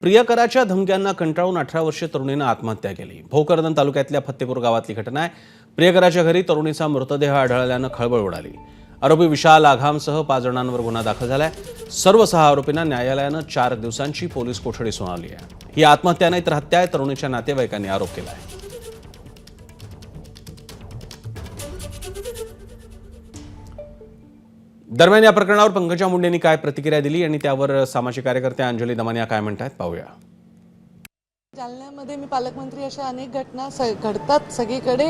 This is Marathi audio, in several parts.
प्रियकराच्या धमक्यांना कंटाळून 18 वर्षीय तरुणीनं आत्महत्या केली। भोकरदन तालुक्यातल्या फत्तेपूर गावातली घटना आहे। प्रियकराच्या घरी तरुणीचा मृतदेह आढळल्यानं खळबळ उडाली। आरोपी विशाल आघामसह 5 जणांवर गुन्हा दाखल झालाय। सर्व 6 आरोपींना न्यायालयानं 4 दिवसांची पोलीस कोठडी सुनावली आहे। ही आत्महत्या नाही तर हत्या आहे, तरुणीच्या नातेवाईकांनी आरोप केला आहे। दरम्यान या प्रकरणावर पंकजा मुंडेंनी काय प्रतिक्रिया दिली आणि त्यावर सामाजिक कार्यकर्ते अंजली दमानिया काय म्हणतात पाहूया। जालन्यामध्ये मी पालकमंत्री अशा अनेक घटना घडतात सगळीकडे,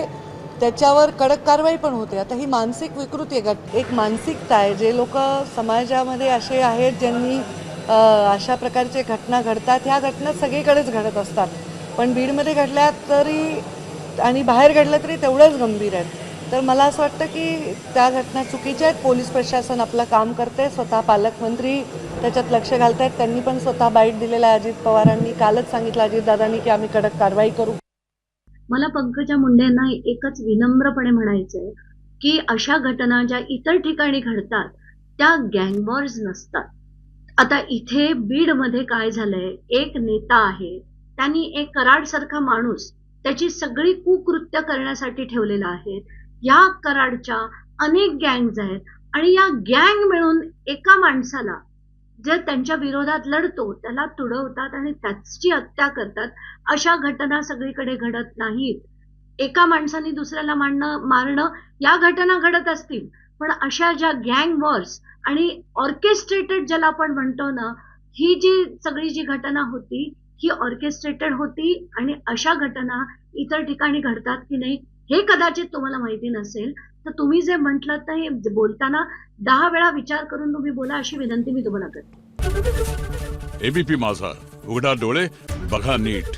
त्याच्यावर कडक कारवाई पण होते। आता ही मानसिक विकृती आहे, एक मानसिकता आहे। जे लोक समाजामध्ये असे आहेत ज्यांनी अशा प्रकारचे घटना घडतात, ह्या घटना सगळीकडेच घडत असतात, पण बीडमध्ये घडल्या तरी आणि बाहेर घडलं तरी तेवढंच गंभीर आहेत। तर मला असं वाटतं की त्या घटना चुकीच्या आहेत। पोलीस प्रशासन आपलं काम करते, स्वतः पालकमंत्री त्याच्यात लक्ष घालत आहेत। त्यांनी पण स्वतः बाईट दिलेला आहे। अजित पवारांनी कालच सांगितलं अजितदादांनी की आम्ही कडक कारवाई करू। मला पंकजा मुंडेंना एकच विनम्रपणे म्हणायचं आहे की अशा घटना ज्या इतर ठिकाणी घडतात त्या गँगवॉर्स नसतात। आता इथे बीडमध्ये काय झालंय, एक नेता आहे, त्यांनी एक कराडसारखा माणूस त्याची सगळी कुकृत्य करण्यासाठी ठेवलेला आहे। या कराडच्या अनेक गँग्स आहेत आणि या गँग मिळून एका माणसाला जे त्यांच्या विरोधात लढतो त्याला तुडवतात आणि त्याची हत्या करतात। अशा घटना सगळीकडे घडत नाहीत। एका माणसाने दुसऱ्याला मारणं या घटना घडत असतील, पण अशा ज्या गँग वॉर्स आणि ऑर्केस्ट्रेटेड ज्याला आपण म्हणतो ना, ही जी सगळी जी घटना होती ही ऑर्केस्ट्रेटेड होती आणि अशा घटना इतर ठिकाणी घडतात की नाही हे कदाचित तुम्हाला माहिती नसेल। तर तुम्ही जे म्हटलं ते बोलताना 10 वेळा विचार करून तुम्ही बोला, अशी विनंती मी तुम्हाला करते। एबीपी माझा, उघडा डोळे बघा नीट।